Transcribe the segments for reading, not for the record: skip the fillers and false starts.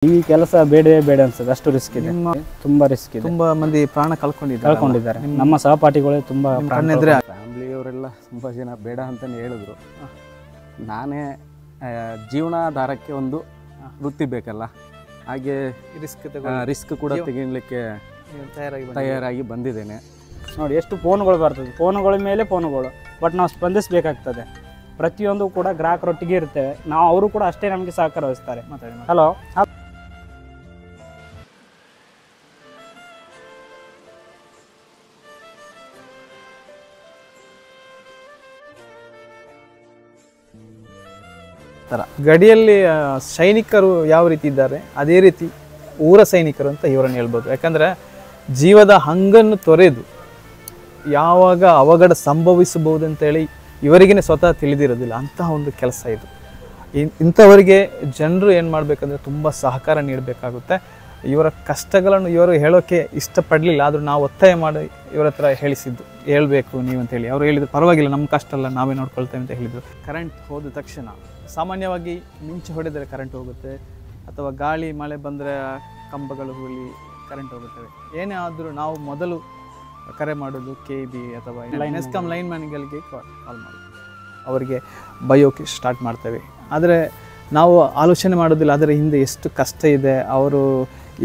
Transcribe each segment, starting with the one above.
ಈ ಕೆಲಸ ಬೇಡವೇ ಬೇಡ ಅನ್ಸುತ್ತೆ, ಅಷ್ಟು ರಿಸ್ಕ್ ಇದೆ, ತುಂಬಾ ರಿಸ್ಕ್ ಇದೆ. ತುಂಬಾ ಮಂದಿ ಪ್ರಾಣ ಕಳ್ಕೊಂಡಿದ್ದಾರೆ. ನಮ್ಮ ಸಹಪಾಠಿಗಳೇ ತುಂಬಾ ಫ್ಯಾಮಿಲಿಯವರೆಲ್ಲ ತುಂಬಾ ಜನ ಬೇಡ ಅಂತಾನೆ ಹೇಳಿದ್ರು. ನಾನೇ ಜೀವನಾಧಾರಕ್ಕೆ ಒಂದು ವೃತ್ತಿ ಬೇಕಲ್ಲ, ಹಾಗೆ ರಿಸ್ಕ್ ಕೂಡ ತೆಗಿಲಿಕ್ಕೆ ತಯಾರಾಗಿ ಬಂದಿದ್ದೇನೆ. ನೋಡಿ ಎಷ್ಟು ಫೋನ್ಗಳು ಬರ್ತದೆ, ಫೋನುಗಳ ಮೇಲೆ ಫೋನುಗಳು, ಬಟ್ ನಾವು ಸ್ಪಂದಿಸಬೇಕಾಗ್ತದೆ. ಪ್ರತಿಯೊಂದು ಕೂಡ ಗ್ರಾಹಕರೊಟ್ಟಿಗೆ ಇರ್ತೇವೆ ನಾವು, ಅವರು ಕೂಡ ಅಷ್ಟೇ ನಮಗೆ ಸಹಕಾರ ವಹಿಸ್ತಾರೆ. ಹಲೋ ಗಡಿಯಲ್ಲಿ ಸೈನಿಕರು ಯಾವ ರೀತಿ ಇದ್ದಾರೆ ಅದೇ ರೀತಿ ಊರ ಸೈನಿಕರು ಅಂತ ಇವರನ್ನು ಹೇಳ್ಬೋದು. ಯಾಕಂದರೆ ಜೀವದ ಹಂಗನ್ನು ತೊರೆದು ಯಾವಾಗ ಅವಘಡ ಸಂಭವಿಸಬಹುದು ಅಂತೇಳಿ ಇವರಿಗೇ ಸ್ವತಃ ತಿಳಿದಿರೋದಿಲ್ಲ, ಅಂತಹ ಒಂದು ಕೆಲಸ ಇದು. ಇಂಥವರಿಗೆ ಜನರು ಏನು ಮಾಡಬೇಕಂದ್ರೆ ತುಂಬ ಸಹಕಾರ ನೀಡಬೇಕಾಗುತ್ತೆ. ಇವರ ಕಷ್ಟಗಳನ್ನು ಇವರು ಹೇಳೋಕ್ಕೆ ಇಷ್ಟಪಡಲಿಲ್ಲ, ಆದರೂ ನಾವು ಒತ್ತಾಯ ಮಾಡಿ ಇವರ ಹತ್ರ ಹೇಳಬೇಕು ನೀವು ಅಂತೇಳಿ. ಅವರು ಹೇಳಿದ್ರು ಪರವಾಗಿಲ್ಲ, ನಮ್ಮ ಕಷ್ಟ ಅಲ್ಲ, ನಾವೇ ನೋಡ್ಕೊಳ್ತೇವೆ ಅಂತ ಹೇಳಿದರು. ಕರೆಂಟ್ ಹೋದ ತಕ್ಷಣ ಸಾಮಾನ್ಯವಾಗಿ ಮಿಂಚು ಹೊಡೆದರೆ ಕರೆಂಟ್ ಹೋಗುತ್ತೆ, ಅಥವಾ ಗಾಳಿ ಮಳೆ ಬಂದರೆ ಕಂಬಗಳು ಹುಳಿ ಕರೆಂಟ್ ಹೋಗುತ್ತವೆ. ಏನೇ ಆದರೂ ನಾವು ಮೊದಲು ಕರೆ ಮಾಡೋದು KB ಅಥವಾ ನೆಸ್ಕಾಂ ಲೈನ್ ಮ್ಯಾನ್ಗಳಿಗೆ ಕಾಲ್ ಮಾಡೋದು, ಅವರಿಗೆ ಬಯೋಕ್ಕೆ ಸ್ಟಾರ್ಟ್ ಮಾಡ್ತೇವೆ. ಆದರೆ ನಾವು ಆಲೋಚನೆ ಮಾಡೋದಿಲ್ಲ ಅದರ ಹಿಂದೆ ಎಷ್ಟು ಕಷ್ಟ ಇದೆ, ಅವರು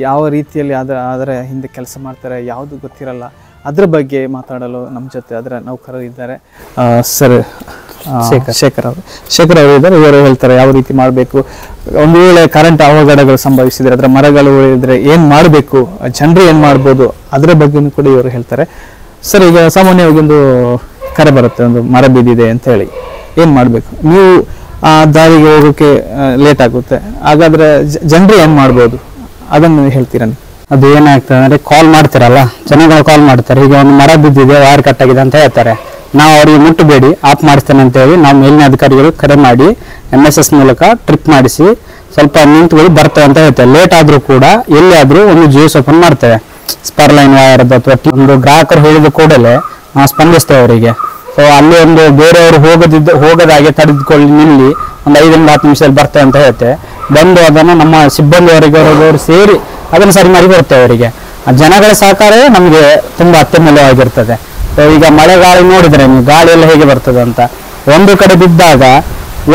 ಯಾವ ರೀತಿಯಲ್ಲಿ ಅದರ ಹಿಂದೆ ಕೆಲಸ ಮಾಡ್ತಾರೆ ಯಾವುದು ಗೊತ್ತಿರಲ್ಲ. ಅದ್ರ ಬಗ್ಗೆ ಮಾತಾಡಲು ನಮ್ಮ ಜೊತೆ ಅದರ ನೌಕರರು ಇದ್ದಾರೆ. ಸರ್ ಶೇಖರ್ ಅವರು ಇದ್ದಾರೆ. ಇವರು ಹೇಳ್ತಾರೆ ಯಾವ ರೀತಿ ಮಾಡಬೇಕು, ಒಂದು ವೇಳೆ ಕರೆಂಟ್ ಅವಘಡಗಳು ಸಂಭವಿಸಿದರೆ ಅದರ ಮರಗಳು ಉಳಿದ್ರೆ ಏನು ಮಾಡಬೇಕು, ಜನರು ಏನು ಮಾಡ್ಬೋದು, ಅದರ ಬಗ್ಗೆನೂ ಕೂಡ ಇವರು ಹೇಳ್ತಾರೆ. ಸರ್, ಈಗ ಸಾಮಾನ್ಯವಾಗಿ ಒಂದು ಕರೆ ಬರುತ್ತೆ, ಒಂದು ಮರ ಬಿದ್ದಿದೆ ಅಂತ ಹೇಳಿ, ಏನು ಮಾಡಬೇಕು, ನೀವು ಆ ದಾರಿಗೆ ಹೋಗೋಕ್ಕೆ ಲೇಟ್ ಆಗುತ್ತೆ, ಹಾಗಾದರೆ ಜನರು ಏನು ಮಾಡ್ಬೋದು ಅದನ್ನು ಹೇಳ್ತೀರಾ? ಅದು ಏನಾಗ್ತದೆ ಅಂದರೆ ಕಾಲ್ ಮಾಡ್ತೀರಲ್ಲ, ಜನಗಳು ಕಾಲ್ ಮಾಡ್ತಾರೆ, ಈಗ ಒಂದು ಮರ ಬಿದ್ದಿದೆ, ವೈರ್ ಕಟ್ ಆಗಿದೆ ಅಂತ ಹೇಳ್ತಾರೆ. ನಾವು ಅವರಿಗೆ ಮುಟ್ಟಬೇಡಿ, ಆಫ್ ಮಾಡಿಸ್ತೇನೆ ಅಂತೇಳಿ ನಾವು ಮೇಲಿನ ಅಧಿಕಾರಿಗಳು ಕರೆ ಮಾಡಿ MSS ಮೂಲಕ ಟ್ರಿಪ್ ಮಾಡಿಸಿ ಸ್ವಲ್ಪ ನಿಂತುಗಳು ಬರ್ತೇವೆ ಅಂತ ಹೇಳ್ತೇವೆ. ಲೇಟ್ ಆದರೂ ಕೂಡ ಎಲ್ಲಿ ಆದರೂ ಒಂದು GS ಓಪನ್ ಮಾಡ್ತೇವೆ, ಸ್ಪರ್ ಲೈನ್ ವೈರ್ ಅಥವಾ ಒಂದು ಗ್ರಾಹಕರು ಹೇಳಿದ ಕೂಡಲೇ ನಾವು ಸ್ಪಂದಿಸ್ತೇವೆ ಅವರಿಗೆ. ಸೊ ಅಲ್ಲಿ ಒಂದು ಬೇರೆಯವರು ಹೋಗದಾಗೆ ತಡೆದುಕೊಳ್ಳಿ ನಿಲ್ಲಿ ಒಂದು 5 ರಿಂದ 10 ನಿಮಿಷದಲ್ಲಿ ಬರ್ತೇವೆ ಅಂತ ಹೇಳ್ತೇವೆ. ಬಂದು ಅದನ್ನು ನಮ್ಮ ಸಿಬ್ಬಂದಿಯವರಿಗೆ ಸೇರಿ ಅದನ್ನು ಸರಿ ಮಾಡಿ ಬರ್ತೇವೆ ಅವರಿಗೆ. ಆ ಜನಗಳ ಸಹಕಾರವೇ ನಮಗೆ ತುಂಬ ಅತ್ಯಮೂಲ್ಯವಾಗಿರ್ತದೆ. ಈಗ ಮಳೆಗಾಳಿ ನೋಡಿದ್ರೆ ನೀವು ಗಾಳಿ ಎಲ್ಲ ಹೇಗೆ ಬರ್ತದೆ ಅಂತ, ಒಂದು ಕಡೆ ಬಿದ್ದಾಗ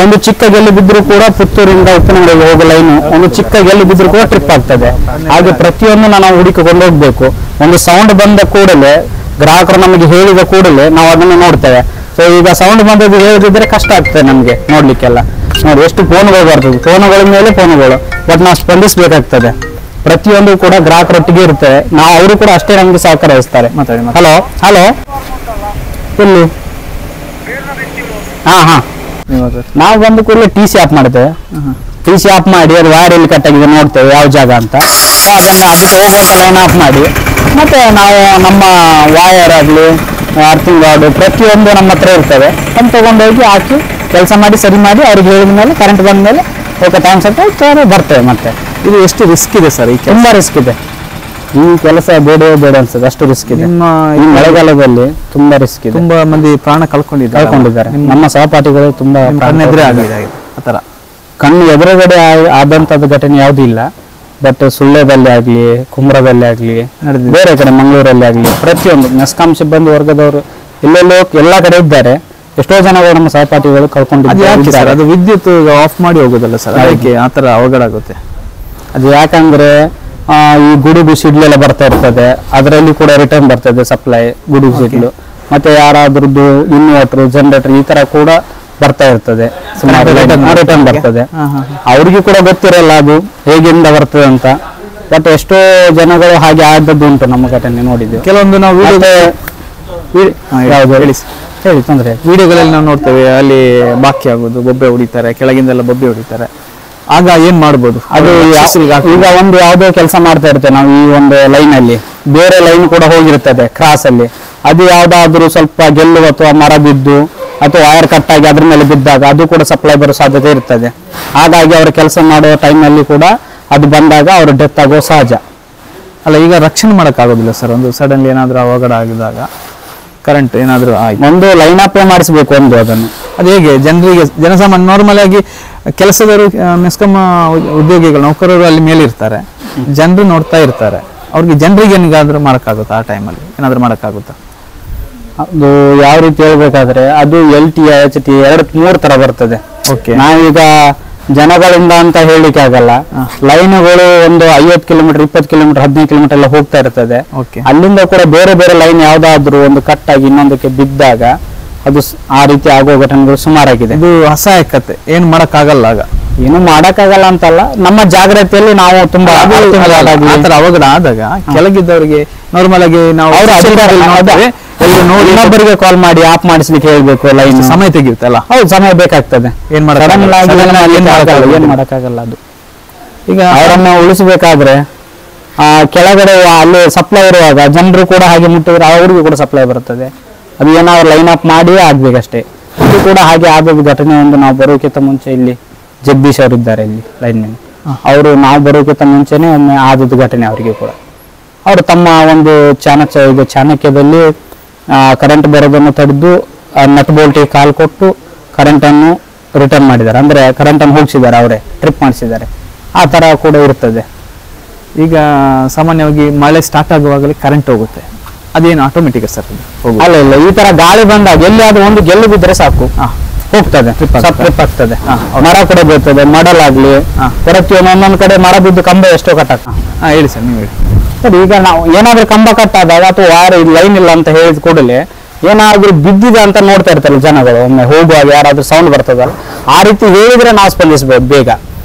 ಒಂದು ಚಿಕ್ಕ ಗೆಲ್ಲು ಬಿದ್ದರೂ ಕೂಡ ಪುತ್ತೂರಿಂದ ಉಪ್ಪಿನಂಗಡಿಗೆ ಹೋಗೋ ಲೈನು ಒಂದು ಚಿಕ್ಕ ಗೆಲ್ಲು ಬಿದ್ದರೂ ಕೂಡ ಟ್ರಿಪ್ ಆಗ್ತದೆ. ಹಾಗೆ ಪ್ರತಿಯೊಂದು ನಾವು ಹುಡುಕಿಕೊಂಡು ಹೋಗ್ಬೇಕು. ಒಂದು ಸೌಂಡ್ ಬಂದ ಕೂಡಲೇ ಗ್ರಾಹಕರು ನಮಗೆ ಹೇಳಿದ ಕೂಡಲೇ ನಾವು ಅದನ್ನು ನೋಡ್ತೇವೆ. ಸೊ ಈಗ ಸೌಂಡ್ ಬಂದದ್ದು ಹೇಳದಿದ್ರೆ ಕಷ್ಟ ಆಗ್ತದೆ ನಮಗೆ ನೋಡ್ಲಿಕ್ಕೆಲ್ಲ. ನೋಡಿ ಎಷ್ಟು ಫೋನ್ಗಳು ಬರ್ತದೆ, ಫೋನುಗಳ ಮೇಲೆ ಫೋನುಗಳು, ಬಟ್ ನಾವು ಸ್ಪಂದಿಸಬೇಕಾಗ್ತದೆ. ಪ್ರತಿಯೊಂದು ಕೂಡ ಗ್ರಾಹಕರೊಟ್ಟಿಗೆ ಇರ್ತೇವೆ ನಾವು, ಅವರು ಕೂಡ ಅಷ್ಟೇ ನಮಗೆ ಸಹಕಾರ ವಹಿಸ್ತಾರೆ. ಹಲೋ ಹಲೋ ಎಲ್ಲಿ? ಹಾ ನಾವು ಬಂದು ಕೂಡಲೇ TC ಆಫ್ ಮಾಡ್ತೇವೆ. TC ಆಫ್ ಮಾಡಿ ಅದು ವೈರ್ ಎಲ್ಲಿ ಕಟ್ ಆಗಿದೆ ನೋಡ್ತೇವೆ ಯಾವ ಜಾಗ ಅಂತ, ಅದನ್ನು ಅದಕ್ಕೆ ಹೋಗುವಂತ ಲೈನ್ ಆಫ್ ಮಾಡಿ ಮತ್ತೆ ನಾವು ನಮ್ಮ ವೈರ್ ಆಗಲಿ ಅರ್ಥಿಂಗ್ ಗಾರ್ಡು ಪ್ರತಿಯೊಂದು ನಮ್ಮ ಹತ್ರ ಇರ್ತವೆ, ಅದನ್ನು ತಗೊಂಡೋಗಿ ಹಾಕಿ ಕೆಲಸ ಮಾಡಿ ಸರಿ ಮಾಡಿ ಅವ್ರಿಗೆ ಹೇಳಿದ ಮೇಲೆ ಕರೆಂಟ್ ಬಂದ ಮೇಲೆ ಓಕೆ ಥ್ಯಾಂಕ್ಸ್ ಅಂತ ಬರ್ತೇವೆ. ಮತ್ತೆ ಇದು ಎಷ್ಟು ರಿಸ್ಕ್ ಇದೆ ಸರ್? ತುಂಬ ರಿಸ್ಕ್ ಇದೆ, ಈ ಕೆಲಸ ಬೇಡವೇ ಬೇಡ ಅನ್ಸುತ್ತೆ, ಅಷ್ಟು ರಿಸ್ಕ್ ಇದೆ. ಈ ಮಳೆಗಾಲದಲ್ಲಿ ತುಂಬಾ ರಿಸ್ಕ್ ಇದೆ, ತುಂಬಾ ಮಂದಿ ಪ್ರಾಣ ಕಳ್ಕೊಂಡಿದ್ದಾರೆ. ನಮ್ಮ ಸಹಪಾಠಿಗಳು ತುಂಬಾ ಆ ಥರ ಕಣ್ಣು ಎದುರುಗಡೆ ಆದಂಥದ್ದು ಘಟನೆ ಯಾವುದೂ ಇಲ್ಲ, ಬಟ್ ಸುಳ್ಯದಲ್ಲಿ ಆಗಲಿ, ಕುಮ್ರದಲ್ಲಿ ಆಗಲಿ, ಬೇರೆ ಕಡೆ ಮಂಗಳೂರಲ್ಲಿ ಆಗಲಿ, ಪ್ರತಿಯೊಂದು ನೆಸ್ಕಾಂ ಸಿಬ್ಬಂದಿ ವರ್ಗದವರು ಎಲ್ಲೆಲ್ಲೋ ಎಲ್ಲ ಕಡೆ ಇದ್ದಾರೆ. ಎಷ್ಟೋ ಜನಗಳು ನಮ್ಮ ಸಹಪಾಠಿಗಳು ಕಳ್ಕೊಂಡಿದ್ದಾರೆ. ಅದು ವಿದ್ಯುತ್ ಆಫ್ ಮಾಡಿ ಹೋಗೋದಲ್ಲ ಸರ್, ಅದಕ್ಕೆ ಆ ಥರ ಅವಘಡ ಆಗುತ್ತೆ. ಅದು ಯಾಕಂದ್ರೆ ಈ ಗುಡುಗು ಸಿಡ್ಲೆಲ್ಲ ಬರ್ತಾ ಇರ್ತದೆ, ಅದರಲ್ಲಿ ಕೂಡ ರಿಟರ್ನ್ ಬರ್ತದೆ ಸಪ್ಲೈ ಗುಡುಗು ಸಿಡ್ಲು, ಮತ್ತೆ ಯಾರಾದ್ರದ್ದು ಇನ್ವರ್ಟರ್ ಜನರೇಟರ್ ಈ ತರ ಕೂಡ ಬರ್ತಾ ಇರ್ತದೆ, ರಿಟರ್ನ್ ಬರ್ತದೆ. ಅವ್ರಿಗೂ ಕೂಡ ಗೊತ್ತಿರಲ್ಲ ಅದು ಹೇಗಿಂದ ಬರ್ತದೆ ಅಂತ, ಬಟ್ ಎಷ್ಟೋ ಜನಗಳು ಹಾಗೆ ಆದದ್ದು ಉಂಟು ನಮ್ಮ ಘಟನೆ ನೋಡಿದ್ವಿ. ಕೆಲವೊಂದು ನಾವು ಹೇಳಿ ತೊಂದರೆ ವಿಡಿಯೋಗಳಲ್ಲಿ ನಾವು ನೋಡ್ತೇವೆ, ಅಲ್ಲಿ ಬಾಕಿ ಆಗೋದು, ಬೊಬ್ಬೆ ಹೊಡಿತಾರೆ, ಕೆಳಗಿಂದೆಲ್ಲ ಬೊಬ್ಬೆ ಹೊಡಿತಾರೆ. ಆಗ ಏನ್ ಮಾಡ್ಬೋದು? ಅದು ಈಗ ಒಂದು ಯಾವುದೋ ಕೆಲಸ ಮಾಡ್ತಾ ಇರ್ತೇವೆ ನಾವು, ಈ ಒಂದು ಲೈನ್ ಅಲ್ಲಿ ಬೇರೆ ಲೈನ್ ಕೂಡ ಹೋಗಿರ್ತದೆ ಕ್ರಾಸ್ ಅಲ್ಲಿ, ಅದು ಯಾವ್ದಾದ್ರು ಸ್ವಲ್ಪ ಗೆಲ್ಲು ಅಥವಾ ಮರ ಬಿದ್ದು ಅಥವಾ ವೈರ್ ಕಟ್ ಆಗಿ ಅದ್ರ ಮೇಲೆ ಬಿದ್ದಾಗ ಅದು ಕೂಡ ಸಪ್ಲೈ ಬರೋ ಸಾಧ್ಯತೆ ಇರ್ತದೆ. ಹಾಗಾಗಿ ಅವರು ಕೆಲಸ ಮಾಡೋ ಟೈಮಲ್ಲಿ ಕೂಡ ಅದು ಬಂದಾಗ ಅವರು ಡೆತ್ ಆಗೋ ಸಹಜ. ಅಲ್ಲ, ಈಗ ರಕ್ಷಣೆ ಮಾಡೋಕ್ಕಾಗೋದಿಲ್ಲ ಸರ್, ಒಂದು ಸಡನ್ಲಿ ಏನಾದರೂ ಅವಘಡ ಆಗಿದಾಗ ಕರೆಂಟ್ ಏನಾದರೂ ಆಯ್ತು, ಒಂದು ಲೈನ್ ಅಪ್ ಮಾಡಿಸ್ಬೇಕು ಒಂದು ಅದನ್ನು. ಅದು ಹೇಗೆ ಜನರಿಗೆ ಜನಸಾಮಾನ್ಯ ನಾರ್ಮಲ್ ಆಗಿ ಕೆಲಸದವರು ಮೆಸ್ಕಾಂ ಉದ್ಯೋಗಿಗಳು ನೌಕರರು ಅಲ್ಲಿ ಮೇಲೆ ಇರ್ತಾರೆ, ಜನರು ನೋಡ್ತಾ ಇರ್ತಾರೆ. ಅವ್ರಿಗೆ ಜನರಿಗೆ ಏನಿಗಾದ್ರೂ ಮಾಡೋಕ್ಕಾಗುತ್ತಾ ಆ ಟೈಮಲ್ಲಿ ಏನಾದರೂ ಮಾಡೋಕ್ಕಾಗುತ್ತಾ? ಅದು ಯಾವ ರೀತಿ ಹೇಳ್ಬೇಕಾದ್ರೆ ಅದು LT HT 2-3 ತರ ಬರ್ತದೆ. ಓಕೆ, ನಾವೀಗ ಜನಗಳಿಂದ ಅಂತ ಹೇಳಿಕ್ಕೆ ಆಗಲ್ಲ. ಲೈನ್ಗಳು ಒಂದು 50 ಕಿಲೋಮೀಟರ್ 20 ಕಿಲೋಮೀಟರ್ 15 ಕಿಲೋಮೀಟರ್ ಎಲ್ಲ ಹೋಗ್ತಾ ಇರ್ತದೆ. ಅಲ್ಲಿಂದ ಕೂಡ ಬೇರೆ ಬೇರೆ ಲೈನ್ ಯಾವ್ದಾದ್ರು ಒಂದು ಕಟ್ ಆಗಿ ಇನ್ನೊಂದಕ್ಕೆ ಬಿದ್ದಾಗ ಅದು ಆ ರೀತಿ ಆಗೋ ಘಟನೆಗಳು ಸುಮಾರಾಗಿದೆ. ಇದು ಅಸಹಾಯಕತೆ, ಏನು ಮಾಡಕ್ಕಾಗಲ್ಲ. ಆಗ ಏನು ಮಾಡಕ್ಕಾಗಲ್ಲ ಅಂತಲ್ಲ, ನಮ್ಮ ಜಾಗ್ರತೆಯಲ್ಲಿ ನಾವು ತುಂಬಾ ಆತರ ಅವಘಡ ಆದಾಗ ಕೆಳಗಿದ್ದವರಿಗೆ ನಾರ್ಮಲ್ ಆಗಿ ನಾವು ಇನ್ನೊಬ್ಬರಿಗೆ ಕಾಲ್ ಮಾಡಿ ಆಫ್ ಮಾಡಿಸ್ಲಿಕ್ಕೆ ಹೇಳ್ಬೇಕು. ಲೈನ್ ಸಮಯ ತೆಗೆಯುತ್ತಲ್ಲ. ಹೌದು, ಸಮಯ ಬೇಕಾಗ್ತದೆ. ಏನ್ ಮಾಡಕ್ಕಾಗಲ್ಲ. ಅದು ಈಗ ಅವರನ್ನ ಉಳಿಸಬೇಕಾದ್ರೆ ಕೆಳಗಡೆ ಅಲ್ಲಿ ಸಪ್ಲೈ ಇರುವಾಗ ಜನರು ಕೂಡ ಹಾಗೆ ಮುಟ್ಟಿದ್ರೆ ಅವ್ರಿಗೂ ಕೂಡ ಸಪ್ಲೈ ಬರ್ತದೆ. ಅದು ಏನಾದ್ರು ಲೈನ್ ಅಪ್ ಮಾಡಿ ಆಗ್ಬೇಕಷ್ಟೇ. ಇದು ಕೂಡ ಹಾಗೆ ಆದದ ಘಟನೆ ಒಂದು ನಾವು ಬರೋಕ್ಕಿಂತ ಮುಂಚೆ ಇಲ್ಲಿ ಜಗದೀಶ್ ಅವರು ಇದ್ದಾರೆ ಇಲ್ಲಿ ಲೈನ್ ಮ್ಯಾನ್. ಅವರು ನಾವು ಬರೋಕ್ಕಿಂತ ಮುಂಚೆನೆ ಒಮ್ಮೆ ಆದದ ಘಟನೆ ಅವರಿಗೆ ಕೂಡ. ಅವರು ತಮ್ಮ ಒಂದು ಚಾಣಕ್ಯದಲ್ಲಿ ಕರೆಂಟ್ ಬರೋದನ್ನು ತಡೆದು ನಟ್ ಬೋಲ್ಟಿಗೆ ಕಾಲು ಕೊಟ್ಟು ಕರೆಂಟ್ ಅನ್ನು ರಿಟರ್ನ್ ಮಾಡಿದ್ದಾರೆ. ಅಂದ್ರೆ ಕರೆಂಟ್ ಅನ್ನು ಹೋಗಿಸಿದ್ದಾರೆ, ಅವರೇ ಟ್ರಿಪ್ ಮಾಡಿಸಿದ್ದಾರೆ. ಆ ತರ ಕೂಡ ಇರ್ತದೆ. ಈಗ ಸಾಮಾನ್ಯವಾಗಿ ಮಳೆ ಸ್ಟಾರ್ಟ್ ಆಗುವಾಗಲೇ ಕರೆಂಟ್ ಹೋಗುತ್ತೆ, ಅದೇನು ಆಟೋಮೆಟಿಕ್ ಸರ್? ಅಲ್ಲ ಇಲ್ಲ, ಈ ತರ ಗಾಳಿ ಬಂದಾಗ ಎಲ್ಲಿಯಾದ್ರೂ ಒಂದು ಗೆಲ್ಲು ಬಿದ್ರೆ ಸಾಕು, ಹೋಗ್ತದೆ, ಟ್ರಿಪ್ ಆಗ್ತದೆ. ಮರ ಕೂಡ ಬೀಳ್ತದೆ, ಮಡಲಾಗ್ಲಿ ಪ್ರತಿಯೊಂದು ಒಂದೊಂದು ಕಡೆ ಮರ ಬಿದ್ದು ಕಂಬ ಎಷ್ಟೋ ಕಟ್ಟಾಕ. ಹೇಳಿ ಸರ್, ನೀವು ಹೇಳಿ. ಸರಿ, ಈಗ ನಾವು ಏನಾದ್ರೂ ಕಂಬ ಕಟ್ಟಾದಾಗ ಅಥವಾ ವಾರ ಲೈನ್ ಇಲ್ಲ ಅಂತ ಹೇಳಿದ ಕೂಡಲೇ ಏನಾದ್ರೂ ಬಿದ್ದಿದೆ ಅಂತ ನೋಡ್ತಾ ಇರ್ತಾರೆ ಜನಗಳು. ಒಮ್ಮೆ ಹೋಗುವಾಗ ಯಾರಾದ್ರೂ ಸೌಂಡ್ ಬರ್ತದಲ್ಲ, ಆ ರೀತಿ ಹೇಳಿದ್ರೆ ನಾವು ಸ್ಪಂದಿಸಬಹುದು ಬೇಗ.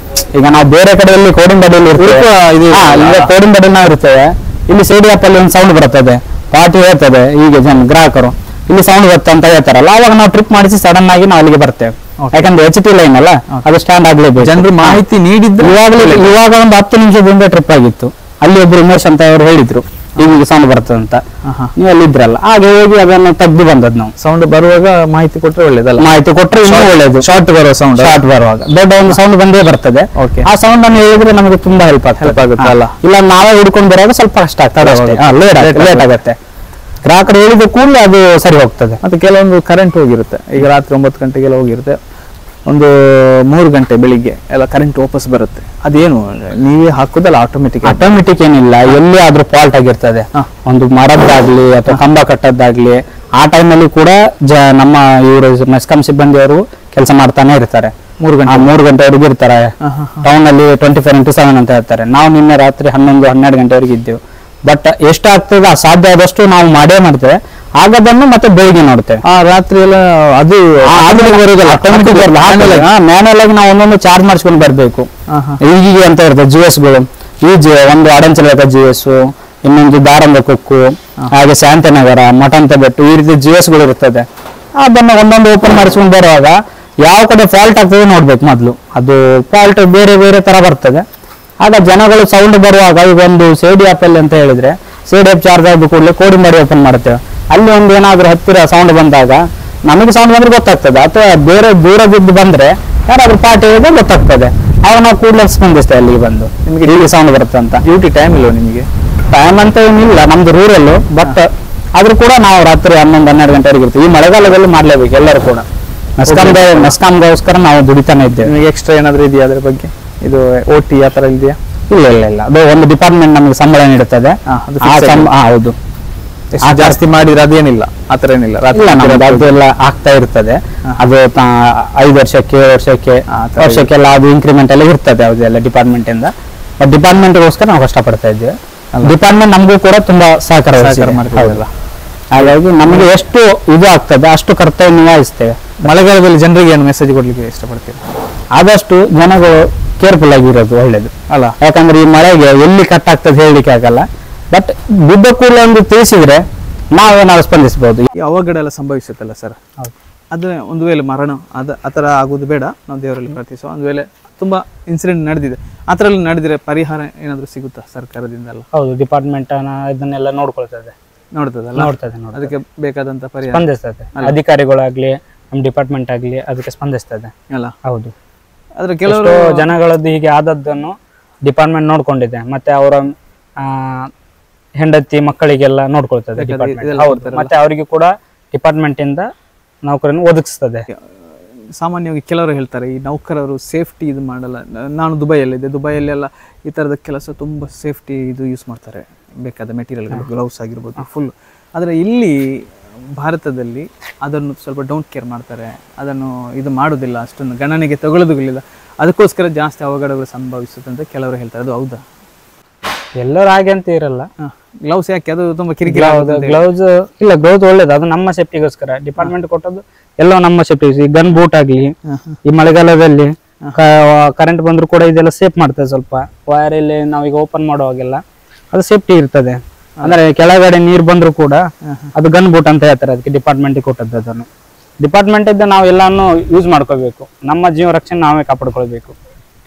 ಈಗ ನಾವು ಬೇರೆ ಕಡೆಯಲ್ಲಿ ಕೋಡಿಂಬಡಿಯಲ್ಲಿ ಕೋಡಿಂಬಡಿನ ಇರ್ತೇವೆ, ಇಲ್ಲಿ ಸೇಡಿಯಪ್ಪ ಅಲ್ಲಿ ಒಂದು ಸೌಂಡ್ ಬರ್ತದೆ, ಪಾರ್ಟಿ ಹೇಳ್ತದೆ, ಹೀಗೆ ಗ್ರಾಹಕರು ಇಲ್ಲಿ ಸೌಂಡ್ ಬರುತ್ತೆ ಅಂತ ಹೇಳ್ತಾರಲ್ಲ, ಅವಾಗ ನಾವು ಟ್ರಿಪ್ ಮಾಡಿಸಿ ಸಡನ್ ಆಗಿ ನಾವು ಅಲ್ಲಿಗೆ ಬರ್ತೇವೆ. ಯಾಕಂದ್ರೆ HT ಲೈನ್ ಅಲ್ಲ, ಅದು ಸ್ಟ್ಯಾಂಡ್ ಆಗ್ಲೇಬೇಕು. ಜನರು ಮಾಹಿತಿ ನೀಡಿದ್ರು. ಇವಾಗ ಒಂದು 10 ನಿಮಿಷದಿಂದ ಟ್ರಿಪ್ ಆಗಿತ್ತು. ಅಲ್ಲಿ ಒಬ್ರು ಉಮೇಶ್ ಅಂತ ಅವರು ಹೇಳಿದ್ರು ಈಗ ಸೌಂಡ್ ಬರ್ತದೆ ಅಂತ. ನೀವು ಅಲ್ಲಿ ಇದ್ರಲ್ಲ, ಹಾಗೆ ಹೋಗಿ ಅದನ್ನು ತೆಗ್ದು ಬಂದದ್ ನಾವು. ಸೌಂಡ್ ಬರುವಾಗ ಮಾಹಿತಿ ಕೊಟ್ರೆ ಒಳ್ಳೇದಲ್ಲ. ಮಾಹಿತಿ ಕೊಟ್ರೆ ಇನ್ನೂ ಒಳ್ಳೇದು. ಶಾರ್ಟ್ ಬರೋ ಸೌಂಡ್, ಶಾರ್ಟ್ ಬರುವಾಗ ದೊಡ್ಡ ಒಂದು ಸೌಂಡ್ ಬಂದೇ ಬರ್ತದೆ. ಆ ಸೌಂಡ್ ಅನ್ನು ಹೇಳಿದ್ರೆ ನಮಗೆ ತುಂಬಾ ಹೆಲ್ಪ್ ಆಗುತ್ತೆ ಅಲ್ಲ. ಇಲ್ಲ ನಾವೇ ಹಿಡ್ಕೊಂಡು ಬರುವಾಗ ಸ್ವಲ್ಪ ಕಷ್ಟ ಆಗ್ತದೆ, ಲೇಟ್ ಆಗುತ್ತೆ. ಗ್ರಾಹಕರು ಹೇಳಿದ ಕೂಡಲೇ ಅದು ಸರಿ ಹೋಗ್ತದೆ. ಮತ್ತೆ ಕೆಲವೊಂದು ಕರೆಂಟ್ ಹೋಗಿರುತ್ತೆ, ಈಗ ರಾತ್ರಿ 9 ಗಂಟೆಗೆಲ್ಲ ಹೋಗಿರುತ್ತೆ, ಒಂದು 3 ಗಂಟೆ ಬೆಳಿಗ್ಗೆ ಎಲ್ಲ ಕರೆಂಟ್ ವಾಪಸ್ ಬರುತ್ತೆ. ಅದೇನು ನೀವೇ ಹಾಕುದಲ್ಲ? ಆಟೋಮೆಟಿಕ್ ಏನಿಲ್ಲ, ಎಲ್ಲಿ ಆದ್ರೂ ಫಾಲ್ಟ್ ಆಗಿರ್ತದೆ. ಒಂದು ಮರದ್ದಾಗ್ಲಿ ಅಥವಾ ಕಂಬ ಕಟ್ಟದ್ದಾಗ್ಲಿ, ಆ ಟೈಮಲ್ಲಿ ಕೂಡ ನಮ್ಮ ಇವರು ಮೆಸ್ಕಾಂ ಸಿಬ್ಬಂದಿಯವರು ಕೆಲಸ ಮಾಡ್ತಾನೆ ಇರ್ತಾರೆ. 3 ಗಂಟೆವರೆಗೂ ಇರ್ತಾರೆ. ಟೌನ್ ಅಲ್ಲಿ 24x7 ಅಂತ ಹೇಳ್ತಾರೆ. ನಾವು ನಿನ್ನೆ ರಾತ್ರಿ 11-12 ಗಂಟೆವರೆಗೆ ಇದ್ದೇವೆ. ಬಟ್ ಎಷ್ಟಾಗ್ತದೆ ಸಾಧ್ಯ ಆದಷ್ಟು ನಾವು ಮಾಡ್ತೇವೆ. ಆಗದನ್ನು ಮತ್ತೆ ಬೆಳಿಗ್ಗೆ ನೋಡ್ತೇವೆ. ರಾತ್ರಿ ಎಲ್ಲ ಅದು ಆಟೋಮೆಟಿಕ್ ಮ್ಯಾನುವಲ್ ಆಗಿ ನಾವು ಒಂದೊಂದು ಚಾರ್ಜ್ ಮಾಡಿಸ್ಕೊಂಡು ಬರ್ಬೇಕು. ಈಗೀಗ ಅಂತ ಇರ್ತದೆ GS ಗಳು. ಒಂದು ಅಡಂಚಲಕ GS, ಇನ್ನೊಂದು ದಾರಂಬ ಕೊಕ್ಕು, ಹಾಗೆ ಶಾಂತಿನಗರ, ಮಠಂತ ಬೆಟ್ಟು, ಈ ರೀತಿ GS ಗಳು ಇರ್ತದೆ. ಅದನ್ನು ಒಂದೊಂದು ಓಪನ್ ಮಾಡಿಸ್ಕೊಂಡು ಬರುವಾಗ ಯಾವ ಕಡೆ ಫಾಲ್ಟ್ ಆಗ್ತದೆ ನೋಡ್ಬೇಕು ಮೊದ್ಲು. ಅದು ಫಾಲ್ಟ್ ಬೇರೆ ಬೇರೆ ತರ ಬರ್ತದೆ. ಆಗ ಜನಗಳು ಸೌಂಡ್ ಬರುವಾಗ ಈಗ ಒಂದು CDF ಅಂತ ಹೇಳಿದ್ರೆ CDF ಚಾರ್ಜ್ ಆದ ಕೂಡಲೇ ಕೋಡಿಂಬಡಿ ಓಪನ್ ಮಾಡ್ತೇವೆ. ಅಲ್ಲಿ ಒಂದು ಏನಾದ್ರೂ ಹತ್ತಿರ ಸೌಂಡ್ ಬಂದಾಗ ನಮಗೆ ಸೌಂಡ್ ಬಂದ್ರೆ ಗೊತ್ತಾಗ್ತದೆ, ಅಥವಾ ಬೇರೆ ದೂರದಿದ್ದು ಬಂದ್ರೆ ಯಾರಾದ್ರೂ ಪಾರ್ಟಿ ಹೇಳಿದ್ರೆ ಗೊತ್ತಾಗ್ತದೆ. ಅವಾಗ ನಾವು ಕೂಡಲೇ ಸ್ಪಂದಿಸ್ತೇವೆ ಅಲ್ಲಿಗೆ ಬಂದು, ನಿಮ್ಗೆ ಹೀಗೆ ಸೌಂಡ್ ಬರುತ್ತೆ ಅಂತ. ಡ್ಯೂಟಿ ಟೈಮ್ ಇಲ್ವ ನಿಮಗೆ? ಟೈಮ್ ಅಂತ ಏನಿಲ್ಲ, ನಮ್ದು ರೂರಲ್ಲು. ಬಟ್ ಆದ್ರೂ ಕೂಡ ನಾವು ರಾತ್ರಿ 11-12 ಗಂಟೆವರೆಗೆ ಇರ್ತೀವಿ. ಈ ಮಳೆಗಾಲದಲ್ಲಿ ಮಾಡ್ಲೇಬೇಕು ಎಲ್ಲರೂ ಕೂಡ. ಮೆಸ್ಕಾಂಗೋಸ್ಕರ ನಾವು ದುಡಿತಾನೆ ಇದ್ದೇವೆ. ನಿಮಗೆ ಎಕ್ಸ್ಟ್ರಾ ಏನಾದ್ರೂ ಇದೆಯಾ ಅದ್ರ ಬಗ್ಗೆ? ಇದು OT ಆ ತರ ಇದೆಯಾ? ಇಲ್ಲ, ಅದು ಒಂದು ಡಿಪಾರ್ಟ್ಮೆಂಟ್ ನಮಗೆ ಸಂಬಳ ನೀಡುತ್ತದೆ. ಹೌದು, ಜಾಸ್ತಿ ಮಾಡಿದ್ರೆ ಅದೇನಿಲ್ಲ, ಆತರ ಏನಿಲ್ಲ. ಅದೆಲ್ಲ ಆಗ್ತಾ ಇರ್ತದೆ. ಅದು 5 ವರ್ಷಕ್ಕೆ 7 ವರ್ಷಕ್ಕೆಲ್ಲ ಅದು ಇನ್ಕ್ರಿಮೆಂಟ್ ಎಲ್ಲ ಇರ್ತದೆ ಅದೆಲ್ಲ ಡಿಪಾರ್ಟ್ಮೆಂಟ್ ಇಂದ. ಬಟ್ ಡಿಪಾರ್ಟ್ಮೆಂಟ್ಗೋಸ್ಕರ ನಾವು ಕಷ್ಟಪಡ್ತಾ ಇದ್ದೇವೆ. ಡಿಪಾರ್ಟ್ಮೆಂಟ್ ನಮಗೂ ಕೂಡ ತುಂಬಾ ಸಹಕಾರ ಮಾಡ್ತೀವಿ. ಹಾಗಾಗಿ ನಮಗೆ ಎಷ್ಟು ಇದು ಆಗ್ತದೆ ಅಷ್ಟು ಕರ್ತವ್ಯ ನಿಭಾಯಿಸ್ತೇವೆ. ಮಳೆಗಾಲದಲ್ಲಿ ಜನರಿಗೆ ಏನು ಮೆಸೇಜ್ ಕೊಡ್ಲಿಕ್ಕೆ ಇಷ್ಟಪಡ್ತೀವಿ? ಆದಷ್ಟು ಜನಗಳು ಕೇರ್ಫುಲ್ ಆಗಿರೋದು ಒಳ್ಳೇದು ಅಲ್ಲ. ಯಾಕಂದ್ರೆ ಈ ಮಳೆಗೆ ಎಲ್ಲಿ ಕಟ್ ಆಗ್ತದೆ ಹೇಳಲಿಕ್ಕೆ ಆಗಲ್ಲ. ಬಟ್ ಬಿದ್ದ ಕೂಡಲೇ ಒಂದು ತಿಳಿಸಿದ್ರೆ ನಾವು ಸ್ಪಂದಿಸಬಹುದು. ಈ ಅವಘಡ ಎಲ್ಲ ಸಂಭವಿಸುತ್ತಲ್ಲ ಸರ್, ಅದು ಒಂದು ವೇಳೆ ಮರಣ ಆ ಥರ ಆಗೋದು ಬೇಡ, ನಾವು ದೇವರಲ್ಲಿ ಪ್ರಾರ್ಥಿಸುವ. ಒಂದು ವೇಳೆ ತುಂಬಾ ಇನ್ಸಿಡೆಂಟ್ ನಡೆದಿದೆ, ಆ ಥರ ಎಲ್ಲ ನಡೆದಿದ್ರೆ ಪರಿಹಾರ ಏನಾದರೂ ಸಿಗುತ್ತಾ ಸರ್ಕಾರದಿಂದ? ಹೌದು, ಡಿಪಾರ್ಟ್ಮೆಂಟ್ ಇದನ್ನೆಲ್ಲ ನೋಡ್ತದೆ. ಅದಕ್ಕೆ ಬೇಕಾದಂತ ಪರಿಹಾರ ಸ್ಪಂದಿಸ್ತದೆ. ಅಧಿಕಾರಿಗಳಾಗ್ಲಿ ನಮ್ಮ ಡಿಪಾರ್ಟ್ಮೆಂಟ್ ಆಗ್ಲಿ ಅದಕ್ಕೆ ಸ್ಪಂದಿಸ್ತದೆ ಅಲ್ಲ. ಹೌದು, ಆದ್ರೆ ಕೆಲವರು ಜನಗಳದ್ದು ಹೀಗೆ ಆದದ್ದನ್ನು ಡಿಪಾರ್ಟ್ಮೆಂಟ್ ನೋಡ್ಕೊಂಡಿದೆ. ಮತ್ತೆ ಅವರ ಹೆಂಡತಿ ಮಕ್ಕಳಿಗೆಲ್ಲ ನೋಡ್ಕೊಳ್ತದೆ ಡಿಪಾರ್ಟ್ಮೆಂಟ್. ಮತ್ತೆ ಅವರಿಗೆ ಕೂಡ ಡಿಪಾರ್ಟ್ಮೆಂಟ್ ಇಂದ ನೌಕರನ್ನು ಒದಗಿಸ್ತದೆ. ಸಾಮಾನ್ಯವಾಗಿ ಕೆಲವರು ಹೇಳ್ತಾರೆ ಈ ನೌಕರರು ಸೇಫ್ಟಿ ಇದು ಮಾಡಲ್ಲ. ನಾನು ದುಬೈಯಲ್ಲಿದ್ದೆ, ದುಬೈಯಲ್ಲೆಲ್ಲ ಈ ಥರದ ಕೆಲಸ ತುಂಬ ಸೇಫ್ಟಿ ಇದು ಯೂಸ್ ಮಾಡ್ತಾರೆ, ಬೇಕಾದ ಮೆಟೀರಿಯಲ್ಗಳು, ಗ್ಲೌಸ್ ಆಗಿರ್ಬೋದು ಫುಲ್. ಆದರೆ ಇಲ್ಲಿ ಭಾರತದಲ್ಲಿ ಅದನ್ನು ಸ್ವಲ್ಪ ಡೋಂಟ್ ಕೇರ್ ಮಾಡ್ತಾರೆ, ಅದನ್ನು ಇದು ಮಾಡೋದಿಲ್ಲ, ಅಷ್ಟೊಂದು ಗಣನೆಗೆ ತಗೊಳ್ಳೋದಿಲ್ಲ, ಅದಕ್ಕೋಸ್ಕರ ಜಾಸ್ತಿ ಅವಘಡಗಳು ಸಂಭವಿಸುತ್ತೆ ಅಂತ ಕೆಲವರು ಹೇಳ್ತಾರೆ. ಅದು ಹೌದಾ? ಎಲ್ಲರೂ ಹಾಗೆ ಅಂತ ಇರಲ್ಲ. ಗ್ಲೌಸ್ ಯಾಕೆ ಅದು ತುಂಬ ಕಿರಿಕಿರಿ? ಗ್ಲೌಸ್ ಇಲ್ಲ, ಗ್ಲೌಸ್ ಒಳ್ಳೇದು, ಅದು ನಮ್ಮ ಸೇಫ್ಟಿಗೋಸ್ಕರ ಡಿಪಾರ್ಟ್ಮೆಂಟ್ ಕೊಟ್ಟದ್ದು ಎಲ್ಲ ನಮ್ಮ ಸೇಫ್ಟಿ. ಈ ಗನ್ ಬೂಟ್ ಆಗ್ಲಿ, ಈ ಮಳೆಗಾಲದಲ್ಲಿ ಕರೆಂಟ್ ಬಂದ್ರು ಕೂಡ ಇದೆಲ್ಲ ಸೇಫ್ ಮಾಡ್ತದೆ. ಸ್ವಲ್ಪ ವೈರ್ ಇಲ್ಲಿ ನಾವೀಗ ಓಪನ್ ಮಾಡುವಾಗೆಲ್ಲ ಅದು ಸೇಫ್ಟಿ ಇರ್ತದೆ. ಅಂದ್ರೆ ಕೆಳಗಡೆ ನೀರ್ ಬಂದ್ರು ಕೂಡ ಅದು ಗನ್ ಬೂಟ್ ಅಂತ ಹೇಳ್ತಾರೆ, ಅದಕ್ಕೆ ಡಿಪಾರ್ಟ್ಮೆಂಟ್ ಕೊಟ್ಟದ್ದು. ಅದನ್ನು ಡಿಪಾರ್ಟ್ಮೆಂಟ್ ಇದ್ದ ನಾವು ಎಲ್ಲಾನು ಯೂಸ್ ಮಾಡ್ಕೋಬೇಕು, ನಮ್ಮ ಜೀವ ರಕ್ಷಣೆ ನಾವೇ ಕಾಪಾಡ್ಕೊಳ್ಬೇಕು.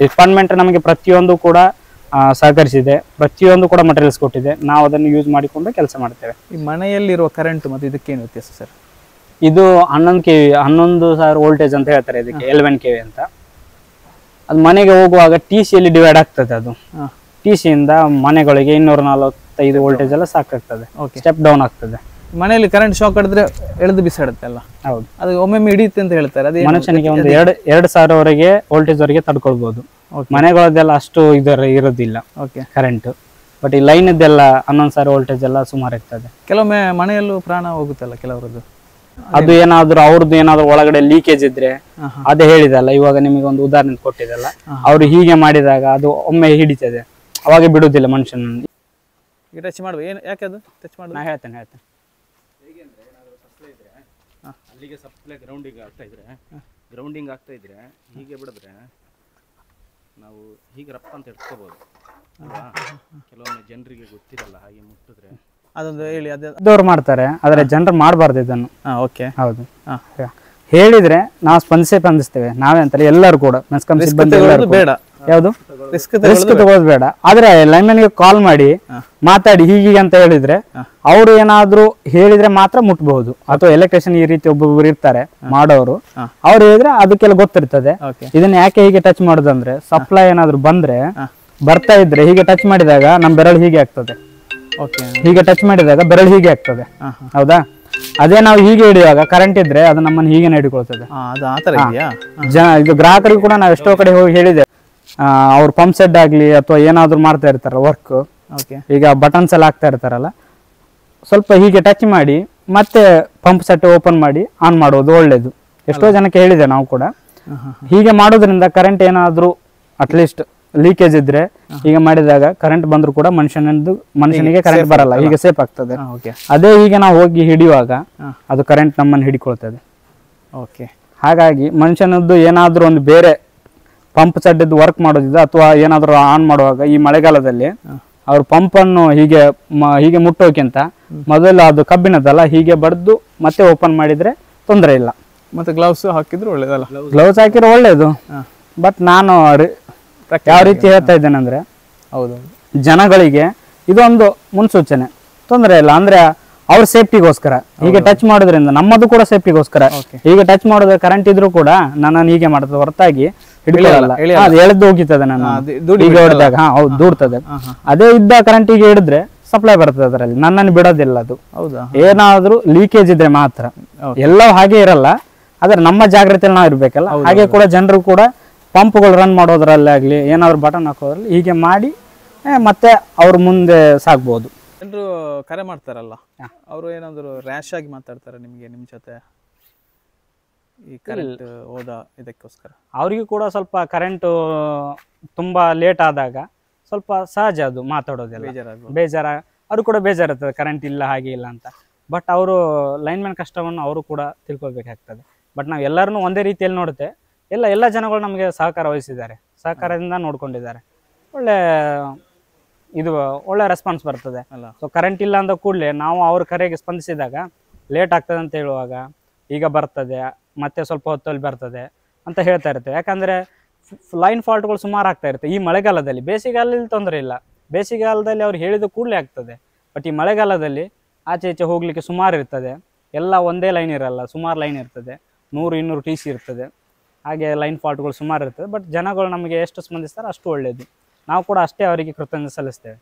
ಡಿಪಾರ್ಟ್ಮೆಂಟ್ ನಮಗೆ ಪ್ರತಿಯೊಂದು ಕೂಡ ಸಹಕರಿಸಿದೆ, ಪ್ರತಿಯೊಂದು ಕೂಡ ಮಟೀರಿಯಲ್ಸ್ ಕೊಟ್ಟಿದೆ, ನಾವು ಅದನ್ನು ಯೂಸ್ ಮಾಡಿಕೊಂಡು ಕೆಲಸ ಮಾಡ್ತೇವೆ. ಈ ಮನೆಯಲ್ಲಿರುವ ಕರೆಂಟ್ ಮತ್ತು ಇದಕ್ಕೇನು ವ್ಯತ್ಯಾಸ ಸರ್? ಇದು 11 kV 11,000 ವೋಲ್ಟೇಜ್ ಅಂತ ಹೇಳ್ತಾರೆ, ಇದಕ್ಕೆ 11 kV ಅಂತ. ಅದು ಮನೆಗೆ ಹೋಗುವಾಗ TC ಯಲ್ಲಿ ಡಿವೈಡ್ ಆಗ್ತದೆ. ಅದು TC ಇಂದ ಮನೆಗಳಿಗೆ 245 ವೋಲ್ಟೇಜ್ ಎಲ್ಲ ಸಾಕಾಗ್ತದೆ, ಸ್ಟೆಪ್ ಡೌನ್ ಆಗ್ತದೆ. ಮನೆಯಲ್ಲಿ ಕರೆಂಟ್ ಶಾಕ್ ಹೊಡೆದ್ರೆ ಎಳೆದು ಬಿಸಾಡುತ್ತೆ ಅಲ್ಲ? ಹೌದು, ಅದು ಒಮ್ಮೊಮ್ಮೆ ಹಿಡಿಯುತ್ತೆ ಅಂತ ಹೇಳ್ತಾರೆ. ಅದೇ ಮನುಷ್ಯನಿಗೆ ಒಂದು 2,000 ವರೆಗೆ ವೋಲ್ಟೇಜ್ ವರೆಗೆ ತಡ್ಕೊಳ್ಬಹುದು. ಮನೆಗಳದ್ದೆಲ್ಲ ಅಷ್ಟು ಇರೋದಿಲ್ಲ ಕರೆಂಟ್, ಬಟ್ ಈ ಲೈನ್ ಇದ್ದೆಲ್ಲ 11,000 ವೋಲ್ಟೇಜ್ ಎಲ್ಲ ಸುಮಾರು ಇರ್ತದೆ. ಕೆಲವೊಮ್ಮೆ ಮನೆಯಲ್ಲೂ ಪ್ರಾಣ ಹೋಗುತ್ತಲ್ಲ ಕೆಲವರದ್ದು. ಅದು ಏನಾದ್ರು ಅವ್ರದ್ದು ಏನಾದ್ರು ಒಳಗಡೆ ಲೀಕೇಜ್ ಇದ್ರೆ, ಅದೇ ಹೇಳಿದಲ್ಲ ಇವಾಗ ನಿಮಗೆ ಒಂದು ಉದಾಹರಣೆ ಕೊಟ್ಟಿದ್ದಲ್ಲ, ಅವ್ರು ಹೀಗೆ ಮಾಡಿದಾಗ ಅದು ಒಮ್ಮೆ ಹಿಡಿತದೆ, ಅವಾಗ ಬಿಡುದಿಲ್ಲ ಮನುಷ್ಯನ. ಟಚ್ ಮಾಡುವ ಏನು, ಯಾಕೆ ಅದು ಟಚ್ ಮಾಡುವ? ನಾ ಹೇಳ್ತೇನೆ. ಅಲ್ಲಿಗೆ ಸಪ್ಲೈ ಗ್ರೌಂಡಿಂಗ್ ಆಗ್ತಾ ಇದ್ರೆ ಹೀಗೆ ಬಿಡಿದ್ರೆ ನಾವು ಹೀಗೆ ರಪ್ಪ ಅಂತ ಎಡ್ಸ್ಕೋಬಹುದು ಅಲ್ವಾ? ಕೆಲವೊಮ್ಮೆ ಜನರಿಗೆ ಗೊತ್ತಿರಲ್ಲ, ಹಾಗೆ ಮುಟ್ಟಿದ್ರೆ ಅದೊಂದು ಹೇಳಿ ಅದವ್ರು ಮಾಡ್ತಾರೆ, ಆದ್ರೆ ಜನರು ಮಾಡಬಾರ್ದು ಇದನ್ನು. ಓಕೆ, ಹೌದು. ಹೇಳಿದ್ರೆ ನಾವು ಸ್ಪಂದಿಸ್ತೇವೆ, ನಾವೇ ಅಂತಲ್ಲ ಎಲ್ಲರೂ ಕೂಡ ಮೆಸ್ಕಾಂ ಸಿಬ್ಬಂದಿ ಬೇಡ, ಯಾವುದು ರಿಸ್ಕ್ ತಗೋದು ಬೇಡ. ಆದ್ರೆ ಲೈನ್ಮನ್ ಗೆ ಕಾಲ್ ಮಾಡಿ ಮಾತಾಡಿ ಹೀಗೆ ಅಂತ ಹೇಳಿದ್ರೆ, ಅವ್ರು ಏನಾದ್ರು ಹೇಳಿದ್ರೆ ಮಾತ್ರ ಮುಟ್ಬಹುದು. ಅಥವಾ ಎಲೆಕ್ಟ್ರಿಷಿಯನ್ ಈ ರೀತಿ ಒಬ್ಬೊಬ್ರು ಇರ್ತಾರೆ ಮಾಡೋರು, ಅವ್ರು ಹೇಳಿದ್ರೆ ಅದಕ್ಕೆಲ್ಲ ಗೊತ್ತಿರ್ತದೆ. ಇದನ್ನ ಯಾಕೆ ಹೀಗೆ ಟಚ್ ಮಾಡೋದಂದ್ರೆ, ಸಪ್ಲೈ ಏನಾದ್ರು ಬಂದ್ರೆ ಬರ್ತಾ ಇದ್ರೆ ಹೀಗೆ ಟಚ್ ಮಾಡಿದಾಗ ನಮ್ ಬೆರಳು ಹೀಗೆ ಆಗ್ತದೆ, ಹೀಗೆ ಟಚ್ ಮಾಡಿದಾಗ ಬೆರಳು ಹೀಗೆ ಆಗ್ತದೆ, ಹೌದಾ? ಅದೇ ನಾವು ಹೀಗೆ ಹಿಡಿಯುವಾಗ ಕರೆಂಟ್ ಇದ್ರೆ ಅದು ನಮ್ಮನ್ನು ಹೀಗೆ ಹಿಡ್ಕೊಳ್ತದೆ. ಇದು ಗ್ರಾಹಕರಿಗೆ ಕೂಡ ನಾವು ಎಷ್ಟೋ ಕಡೆ ಹೋಗಿ ಹೇಳಿದೆ, ಅವ್ರು ಪಂಪ್ ಸೆಟ್ ಆಗ್ಲಿ ಅಥವಾ ಏನಾದ್ರು ಮಾಡ್ತಾ ಇರ್ತಾರ ವರ್ಕ್, ಈಗ ಬಟನ್ಸ್ ಎಲ್ಲ ಹಾಕ್ತಾ ಇರ್ತಾರಲ್ಲ, ಸ್ವಲ್ಪ ಹೀಗೆ ಟಚ್ ಮಾಡಿ ಮತ್ತೆ ಪಂಪ್ ಸೆಟ್ ಓಪನ್ ಮಾಡಿ ಆನ್ ಮಾಡೋದು ಒಳ್ಳೇದು. ಎಷ್ಟೋ ಜನಕ್ಕೆ ಹೇಳಿದೆ ನಾವು ಕೂಡ. ಹೀಗೆ ಮಾಡೋದ್ರಿಂದ ಕರೆಂಟ್ ಏನಾದ್ರು ಅಟ್ಲೀಸ್ಟ್ ಲೀಕೇಜ್ ಇದ್ರೆ ಹೀಗೆ ಮಾಡಿದಾಗ ಕರೆಂಟ್ ಬಂದ್ರು ಕೂಡ ಮನುಷ್ಯನಿಗೆ ಕರೆಂಟ್ ಬರಲ್ಲ, ಹೀಗೆ ಸೇಫ್ ಆಗ್ತದೆ. ಅದೇ ಹೀಗೆ ನಾವು ಹೋಗಿ ಹಿಡಿಯುವಾಗ ಅದು ಕರೆಂಟ್ ನಮ್ಮನ್ನು ಹಿಡಿಕೊಳ್ತದೆ. ಹಾಗಾಗಿ ಮನುಷ್ಯನದ್ದು ಏನಾದ್ರೂ ಒಂದು ಬೇರೆ ಪಂಪ್ ಸೆಡ್ ವರ್ಕ್ ಮಾಡೋದಿದೆ ಅಥವಾ ಏನಾದ್ರು ಆನ್ ಮಾಡುವಾಗ ಈ ಮಳೆಗಾಲದಲ್ಲಿ ಅವ್ರ ಪಂಪ್ ಅನ್ನು ಹೀಗೆ ಮುಟ್ಟೋಕ್ಕಿಂತ ಮೊದಲು ಅದು ಕಬ್ಬಿಣದಲ್ಲ ಹೀಗೆ ಬಡ್ದು ಮತ್ತೆ ಓಪನ್ ಮಾಡಿದ್ರೆ ತೊಂದರೆ ಇಲ್ಲ. ಮತ್ತೆ ಗ್ಲೌಸ್ ಹಾಕಿದ್ರು ಒಳ್ಳೇದಲ್ಲ? ಗ್ಲೌಸ್ ಹಾಕಿದ್ರೆ ಒಳ್ಳೇದು. ಬಟ್ ನಾನು ಯಾವ ರೀತಿ ಹೇಳ್ತಾ ಇದ್ದೇನೆ ಅಂದ್ರೆ, ಜನಗಳಿಗೆ ಇದೊಂದು ಮುನ್ಸೂಚನೆ, ತೊಂದರೆ ಇಲ್ಲ. ಅಂದ್ರೆ ಅವ್ರ ಸೇಫ್ಟಿಗೋಸ್ಕರ ಹೀಗೆ ಟಚ್ ಮಾಡೋದ್ರಿಂದ ನಮ್ಮದು ಕೂಡ ಸೇಫ್ಟಿಗೋಸ್ಕರ. ಹೀಗೆ ಟಚ್ ಮಾಡೋದು ಕರೆಂಟ್ ಇದ್ರು ಕೂಡ ನನ್ನನ್ನು ಹೀಗೆ ಮಾಡ್ತದೆ ಹೊರತಾಗಿ ಹಿಡಿಕೊಳ್ಳಲ್ಲ, ಎಳೆದು ಹೋಗಿರ್ತದೆ ನನ್ನ ಹೀಗೆ ಹೊಡೆದಾಗ. ಹೌದು, ದೂಡ್ತದೆ. ಅದೇ ಇದ್ದ ಕರೆಂಟ್ ಹೀಗೆ ಹಿಡಿದ್ರೆ ಸಪ್ಲೈ ಬರ್ತದೆ, ಅದರಲ್ಲಿ ನನ್ನನ್ನು ಬಿಡೋದಿಲ್ಲ ಅದು. ಏನಾದ್ರೂ ಲೀಕೇಜ್ ಇದ್ರೆ ಮಾತ್ರ, ಎಲ್ಲವೂ ಹಾಗೆ ಇರಲ್ಲ. ಆದ್ರೆ ನಮ್ಮ ಜಾಗ್ರತೆಯಲ್ಲಿ ನಾವು ಇರ್ಬೇಕಲ್ಲ. ಹಾಗೆ ಕೂಡ ಜನರು ಕೂಡ ಪಂಪ್ಗಳು ರನ್ ಮಾಡೋದ್ರಲ್ಲಿ ಆಗ್ಲಿ ಏನಾದ್ರು ಬಟನ್ ಹಾಕೋದ್ರಲ್ಲಿ ಹೀಗೆ ಮಾಡಿ ಮತ್ತೆ ಅವ್ರ ಮುಂದೆ ಸಾಕ್ಬಹುದು. ಜನರು ಕರೆ ಮಾಡ್ತಾರಲ್ಲ, ಅವರು ಏನಾದ್ರು ರ್ಯಾಶ್ ಆಗಿ ಮಾತಾಡ್ತಾರೆ ನಿಮ್ಗೆ, ನಿಮ್ ಜೊತೆ ಈ ಕರೆಂಟ್ ಹೋದ ಇದಕ್ಕೋಸ್ಕರ? ಅವರಿಗೂ ಕೂಡ ಸ್ವಲ್ಪ ಕರೆಂಟ್ ತುಂಬಾ ಲೇಟ್ ಆದಾಗ ಸ್ವಲ್ಪ ಸಹಜ ಅದು ಮಾತಾಡೋದೆಲ್ಲ, ಬೇಜಾರ. ಅವ್ರು ಕೂಡ ಬೇಜಾರಿರ್ತದೆ ಕರೆಂಟ್ ಇಲ್ಲ ಹಾಗೆ ಇಲ್ಲ ಅಂತ. ಬಟ್ ಅವರು ಲೈನ್ಮನ್ ಕಷ್ಟವನ್ನು ಅವರು ಕೂಡ ತಿಳ್ಕೊಳ್ಬೇಕಾಗ್ತದೆ. ಬಟ್ ನಾವು ಎಲ್ಲರನ್ನೂ ಒಂದೇ ರೀತಿಯಲ್ಲಿ ನೋಡುತ್ತೆ, ಎಲ್ಲ ಜನಗಳು ನಮಗೆ ಸಹಕಾರ ವಹಿಸಿದ್ದಾರೆ, ಸಹಕಾರದಿಂದ ನೋಡ್ಕೊಂಡಿದ್ದಾರೆ. ಒಳ್ಳೆ ರೆಸ್ಪಾನ್ಸ್ ಬರ್ತದೆ. ಸೊ ಕರೆಂಟ್ ಇಲ್ಲ ಅಂದ ಕೂಡಲೇ ನಾವು ಅವ್ರ ಕರೆಗೆ ಸ್ಪಂದಿಸಿದಾಗ ಲೇಟ್ ಆಗ್ತದೆ ಅಂತ ಹೇಳುವಾಗ ಈಗ ಬರ್ತದೆ ಮತ್ತೆ ಸ್ವಲ್ಪ ಹೊತ್ತಲ್ಲಿ ಬರ್ತದೆ ಅಂತ ಹೇಳ್ತಾ ಇರ್ತೇವೆ. ಯಾಕಂದ್ರೆ ಲೈನ್ ಫಾಲ್ಟ್ಗಳು ಸುಮಾರು ಆಗ್ತಾ ಇರುತ್ತೆ ಈ ಮಳೆಗಾಲದಲ್ಲಿ. ಬೇಸಿಗೆಗಾಲದಲ್ಲಿ ತೊಂದರೆ ಇಲ್ಲ, ಬೇಸಿಗೆಗಾಲದಲ್ಲಿ ಅವ್ರು ಹೇಳಿದ ಕೂಡಲೇ ಆಗ್ತದೆ. ಬಟ್ ಈ ಮಳೆಗಾಲದಲ್ಲಿ ಆಚೆ ಈಚೆ ಹೋಗ್ಲಿಕ್ಕೆ ಸುಮಾರು ಇರ್ತದೆ, ಎಲ್ಲ ಒಂದೇ ಲೈನ್ ಇರಲ್ಲ, ಸುಮಾರು ಲೈನ್ ಇರ್ತದೆ, 100-200 TC ಇರ್ತದೆ. ಹಾಗೆ ಲೈನ್ ಫಾಲ್ಟ್ಗಳು ಸುಮಾರು ಇರ್ತದೆ. ಬಟ್ ಜನಗಳು ನಮಗೆ ಎಷ್ಟು ಸ್ಪಂದಿಸ್ತಾರೆ ಅಷ್ಟು ಒಳ್ಳೆಯದು. ನಾವು ಕೂಡ ಅಷ್ಟೇ ಅವರಿಗೆ ಕೃತಜ್ಞತೆ ಸಲ್ಲಿಸ್ತೇವೆ.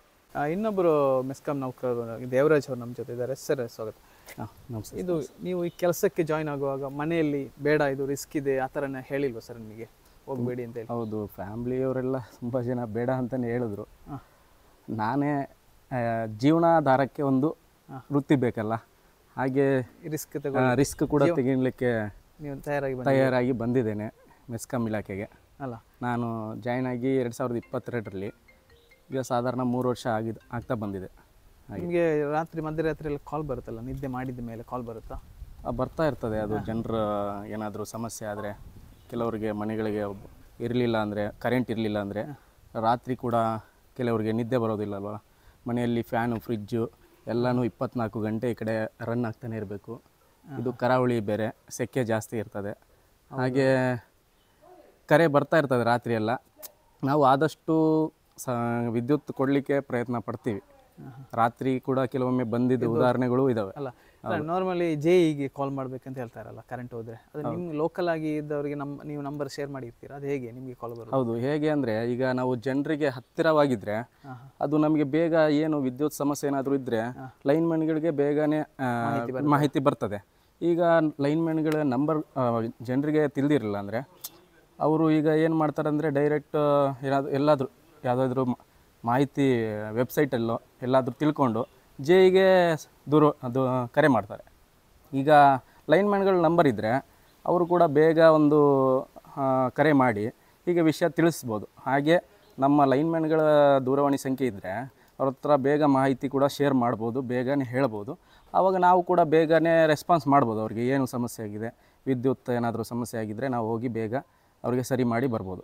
ಇನ್ನೊಬ್ಬರು ಮೆಸ್ಕಾಂ ನೌಕರರು ದೇವರಾಜ್ ಅವರು ನಮ್ಮ ಜೊತೆ ಇದ್ದಾರೆ. ಸರ್ ಸ್ವಾಗತ. ಹಾಂ ನಮಸ್ತೆ. ಇದು ನೀವು ಈ ಕೆಲಸಕ್ಕೆ ಜಾಯ್ನ್ ಆಗುವಾಗ ಮನೆಯಲ್ಲಿ ಬೇಡ ಇದು ರಿಸ್ಕ್ ಇದೆ ಆ ಥರನೇ ಹೇಳಿಲ್ವಾ ಸರ್ ನಿಮಗೆ, ಹೋಗಬೇಡಿ ಅಂತ ಹೇಳಿ? ಹೌದು, ಫ್ಯಾಮ್ಲಿಯವರೆಲ್ಲ ತುಂಬ ಜನ ಬೇಡ ಅಂತಲೇ ಹೇಳಿದ್ರು. ನಾನೇ ಜೀವನಾಧಾರಕ್ಕೆ ಒಂದು ವೃತ್ತಿ ಬೇಕಲ್ಲ, ಹಾಗೆ ರಿಸ್ಕ್ ಕೂಡ ತೆಗಿಲಿಕ್ಕೆ ನೀವು ತಯಾರಾಗಿ ಬಂದಿದ್ದೇನೆ ಮೆಸ್ಕಾಂ ಇಲಾಖೆಗೆ. ಅಲ್ಲ, ನಾನು ಜಾಯ್ನ್ ಆಗಿ 2022ರಲ್ಲಿ, ಈಗ ಸಾಧಾರಣ 3 ವರ್ಷ ಆಗ್ತಾ ಬಂದಿದೆ. ನಿಮಗೆ ರಾತ್ರಿ ಮಧ್ಯರಾತ್ರಿ ಎಲ್ಲ ಕಾಲ್ ಬರುತ್ತಲ್ಲ, ನಿದ್ದೆ ಮಾಡಿದ ಮೇಲೆ ಕಾಲ್ ಬರುತ್ತಾ? ಬರ್ತಾ ಇರ್ತದೆ. ಅದು ಜನರ ಏನಾದರೂ ಸಮಸ್ಯೆ ಆದರೆ, ಕೆಲವರಿಗೆ ಮನೆಗಳಿಗೆ ಇರಲಿಲ್ಲ ಅಂದರೆ, ಕರೆಂಟ್ ಇರಲಿಲ್ಲ ಅಂದರೆ ರಾತ್ರಿ ಕೂಡ ಕೆಲವರಿಗೆ ನಿದ್ದೆ ಬರೋದಿಲ್ಲಲ್ವ. ಮನೆಯಲ್ಲಿ ಫ್ಯಾನು, ಫ್ರಿಜ್ಜು ಎಲ್ಲನೂ 24 ಗಂಟೆ ಈ ಕಡೆ ರನ್ ಆಗ್ತಾನೆ ಇರಬೇಕು. ಇದು ಕರಾವಳಿ ಬೇರೆ, ಸೆಕೆ ಜಾಸ್ತಿ ಇರ್ತದೆ, ಹಾಗೆ ಕರೆ ಬರ್ತಾ ಇರ್ತದೆ ರಾತ್ರಿ ಎಲ್ಲ. ನಾವು ಆದಷ್ಟು ವಿದ್ಯುತ್ ಕೊಡಲಿಕ್ಕೆ ಪ್ರಯತ್ನ ಪಡ್ತೀವಿ. ರಾತ್ರಿ ಕೂಡ ಕೆಲವೊಮ್ಮೆ ಬಂದಿದ್ದ ಉದಾಹರಣೆಗಳು ಇದಾವೆ. ಅಲ್ಲ, ನಾರ್ಮಲಿ JEಗೆ ಕಾಲ್ ಮಾಡ್ಬೇಕಂತ ಹೇಳ್ತಾರಲ್ಲ ಕರೆಂಟ್ ಹೋದ್ರೆ, ಅದು ನಿಮ್ಮ ಲೋಕಲ್ ಆಗಿ ಇದ್ದವರಿಗೆ ನೀವು ನಂಬರ್ ಶೇರ್ ಮಾಡಿರ್ತೀರಾ, ಅದು ಹೇಗೆ ನಿಮಗೆ ಕಾಲ್ ಬರೋದು? ಹೌದು, ಹೇಗೆ ಅಂದರೆ ಈಗ ನಾವು ಜನರಿಗೆ ಹತ್ತಿರವಾಗಿದ್ದರೆ ಅದು ನಮಗೆ ಬೇಗ ಏನು ವಿದ್ಯುತ್ ಸಮಸ್ಯೆ ಏನಾದರೂ ಇದ್ದರೆ ಲೈನ್ಮನ್ಗಳಿಗೆ ಬೇಗನೆ ಮಾಹಿತಿ ಬರ್ತದೆ. ಈಗ ಲೈನ್ಮನ್ಗಳ ನಂಬರ್ ಜನರಿಗೆ ತಿಳಿದಿರಲಿಲ್ಲ ಅಂದರೆ ಅವರು ಈಗ ಏನು ಮಾಡ್ತಾರೆ ಅಂದರೆ ಡೈರೆಕ್ಟ್ ಯಾವುದಾದ್ರೂ ಮಾಹಿತಿ ವೆಬ್ಸೈಟಲ್ಲೋ ಎಲ್ಲಾದರೂ ತಿಳ್ಕೊಂಡು JEಗೆ ಅದು ಕರೆ ಮಾಡ್ತಾರೆ. ಈಗ ಲೈನ್ಮ್ಯಾನ್ಗಳ ನಂಬರ್ ಇದ್ದರೆ ಅವರು ಕೂಡ ಬೇಗ ಒಂದು ಕರೆ ಮಾಡಿ ಹೀಗೆ ವಿಷಯ ತಿಳಿಸ್ಬೋದು. ಹಾಗೆ ನಮ್ಮ ಲೈನ್ಮ್ಯಾನ್ಗಳ ದೂರವಾಣಿ ಸಂಖ್ಯೆ ಇದ್ದರೆ ಅವ್ರ ಹತ್ರ ಬೇಗ ಮಾಹಿತಿ ಕೂಡ ಶೇರ್ ಮಾಡ್ಬೋದು, ಬೇಗನೆ ಹೇಳ್ಬೋದು. ಆವಾಗ ನಾವು ಕೂಡ ಬೇಗನೆ ರೆಸ್ಪಾನ್ಸ್ ಮಾಡ್ಬೋದು. ಅವ್ರಿಗೆ ಏನು ಸಮಸ್ಯೆ ಆಗಿದೆ, ವಿದ್ಯುತ್ ಏನಾದರೂ ಸಮಸ್ಯೆ ಆಗಿದ್ದರೆ ನಾವು ಹೋಗಿ ಬೇಗ ಅವ್ರಿಗೆ ಸರಿ ಮಾಡಿ ಬರ್ಬೋದು.